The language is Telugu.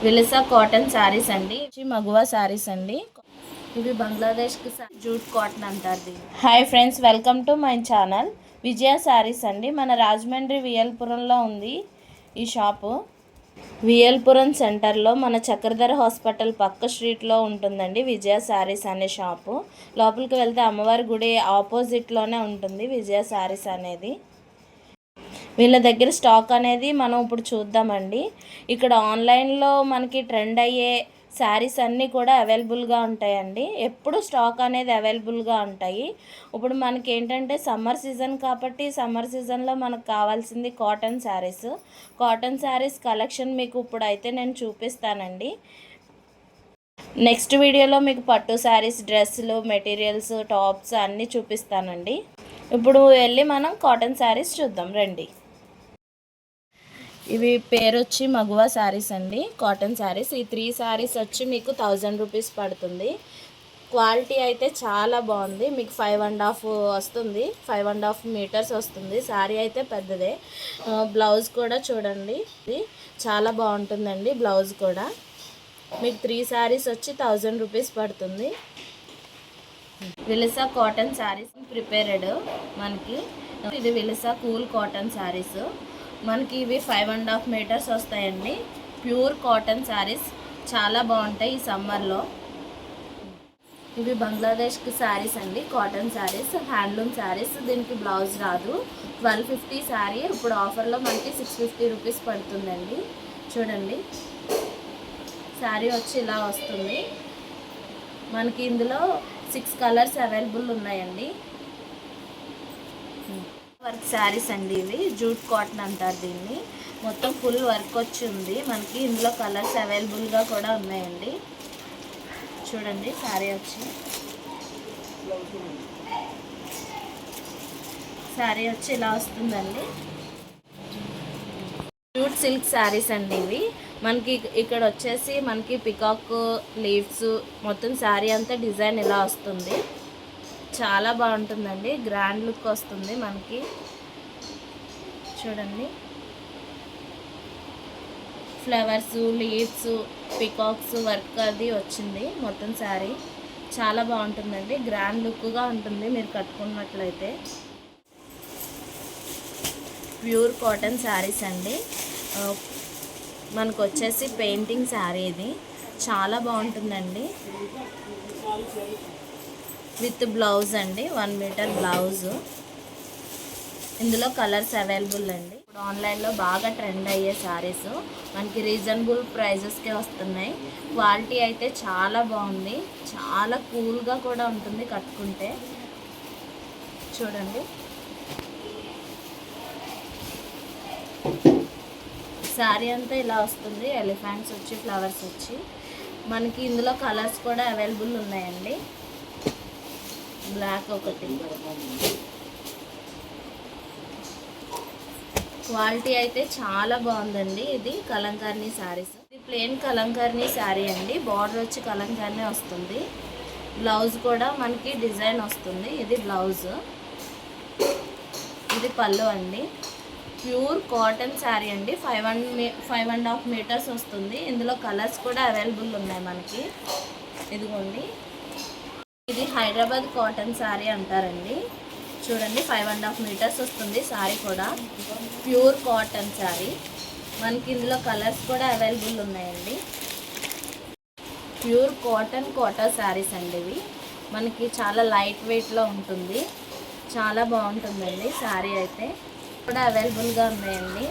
విలసా కాటన్ శారీస్ అండి, మగువా శారీస్ అండి. ఇవి బంగ్లాదేశ్కి జూట్ కాటన్ అంటారు దీన్ని. Hi friends, welcome to my channel Vijaya Sarees అండి. మన రాజమండ్రి విఎల్పురంలో ఉంది ఈ షాపు. విఎల్పురం సెంటర్లో మన చక్రధర హాస్పిటల్ పక్క స్ట్రీట్లో ఉంటుందండి విజయ శారీస్ అనే షాపు. లోపలికి వెళ్తే అమ్మవారి గుడి ఆపోజిట్లోనే ఉంటుంది విజయ శారీస్ అనేది. వీళ్ళ దగ్గర స్టాక్ అనేది మనం ఇప్పుడు చూద్దామండి. ఇక్కడ ఆన్లైన్లో మనకి ట్రెండ్ అయ్యే శారీస్ అన్నీ కూడా అవైలబుల్గా ఉంటాయండి. ఎప్పుడు స్టాక్ అనేది అవైలబుల్గా ఉంటాయి. ఇప్పుడు మనకి ఏంటంటే సమ్మర్ సీజన్ కాబట్టి సమ్మర్ సీజన్లో మనకు కావాల్సింది cotton saris. Cotton saris collection మీకు ఇప్పుడు అయితే నేను చూపిస్తానండి. నెక్స్ట్ వీడియోలో మీకు పట్టు శారీస్, డ్రెస్సులు, మెటీరియల్స్, టాప్స్ అన్నీ చూపిస్తానండి. ఇప్పుడు వెళ్ళి మనం కాటన్ శారీస్ చూద్దాం రండి. ఇవి పేరు వచ్చి మగువా శారీస్ అండి, కాటన్ శారీస్. ఈ 3 శారీస్ వచ్చి మీకు 1000 రూపీస్ పడుతుంది. క్వాలిటీ అయితే చాలా బాగుంది. మీకు 5.5 వస్తుంది, 5.5 మీటర్స్ వస్తుంది. శారీ అయితే పెద్దదే. బ్లౌజ్ కూడా చూడండి, ఇది చాలా బాగుంటుందండి. బ్లౌజ్ కూడా మీకు 3 శారీస్ వచ్చి 1000 రూపీస్ పడుతుంది. విలసా కాటన్ శారీస్ ప్రిపేర్డ్ మనకి. ఇది విలసా కూల్ కాటన్ శారీస్. మనకి ఇవి 5.5 మీటర్స్ వస్తాయండి. ప్యూర్ కాటన్ శారీస్ చాలా బాగుంటాయి ఈ సమ్మర్లో. ఇవి బంగ్లాదేశ్కి శారీస్ అండి, కాటన్ శారీస్, హ్యాండ్లూమ్ శారీస్. దీనికి బ్లౌజ్ రాదు. 1250 శారీ ఇప్పుడు ఆఫర్లో మనకి 650 రూపీస్ పడుతుందండి. చూడండి, శారీ వచ్చి ఇలా వస్తుంది. మనకి ఇందులో 6 కలర్స్ అవైలబుల్ ఉన్నాయండి. వర్క్ శారీస్ అండి, ఇవి జూట్ కాటన్ అంటారు దీన్ని. మొత్తం ఫుల్ వర్క్ వచ్చి ఉంది. మనకి ఇందులో కలర్స్ అవైలబుల్గా కూడా ఉన్నాయండి. చూడండి, శారీ వచ్చి ఇలా వస్తుందండి. జూట్ సిల్క్ శారీస్ అండి ఇవి. మనకి ఇక్కడ వచ్చేసి మనకి పికాక్ లీవ్స్ మొత్తం శారీ అంతా డిజైన్ ఇలా వస్తుంది. చాలా బాగుంటుందండి, గ్రాండ్ లుక్ వస్తుంది మనకి. చూడండి, ఫ్లవర్స్, లీవ్స్, పికాక్స్ వర్క్ అది వచ్చింది మొత్తం శారీ. చాలా బాగుంటుందండి, గ్రాండ్ లుక్గా ఉంటుంది మీరు కట్టుకున్నట్లయితే. ప్యూర్ కాటన్ శారీస్ అండి. మనకు వచ్చేసి పెయింటింగ్ శారీ ఇది. చాలా బాగుంటుందండి. విత్ బ్లౌజ్ అండి, 1 మీటర్ బ్లౌజ్. ఇందులో కలర్స్ అవైలబుల్ అండి. ఇప్పుడు ఆన్లైన్లో బాగా ట్రెండ్ అయ్యే శారీస్ మనకి రీజనబుల్ ప్రైజెస్కే వస్తున్నాయి. క్వాలిటీ అయితే చాలా బాగుంది, చాలా కూల్గా కూడా ఉంటుంది కట్టుకుంటే. చూడండి, శారీ అంతా ఇలా వస్తుంది. ఎలిఫెంట్స్ వచ్చి, ఫ్లవర్స్ వచ్చి. మనకి ఇందులో కలర్స్ కూడా అవైలబుల్ ఉన్నాయండి. బ్లాక్ ఒకటి. క్వాలిటీ అయితే చాలా బాగుందండి. ఇది కలంకారీ శారీస్. ఇది ప్లెయిన్ కలంకారీ శారీ అండి. బార్డర్ వచ్చి కలంకారీ వస్తుంది. బ్లౌజ్ కూడా మనకి డిజైన్ వస్తుంది. ఇది బ్లౌజ్, ఇది పళ్ళు అండి. ప్యూర్ కాటన్ శారీ అండి. 5.5 మీటర్స్ వస్తుంది. ఇందులో కలర్స్ కూడా అవైలబుల్ ఉన్నాయి మనకి. ఇదిగోండి, ఇది హైదరాబాద్ కాటన్ శారీ అంటారండి. చూడండి, 5.5 మీటర్స్ వస్తుంది శారీ కూడా. Pure cotton sari. మనకి ఇందులో కలర్స్ కూడా అవైలబుల్ ఉన్నాయండి. ప్యూర్ కాటన్ కోటా శారీస్ అండి ఇవి. మనకి చాలా లైట్ వెయిట్లో ఉంటుంది. చాలా బాగుంటుందండి శారీ అయితే. కూడా అవైలబుల్గా ఉన్నాయండి.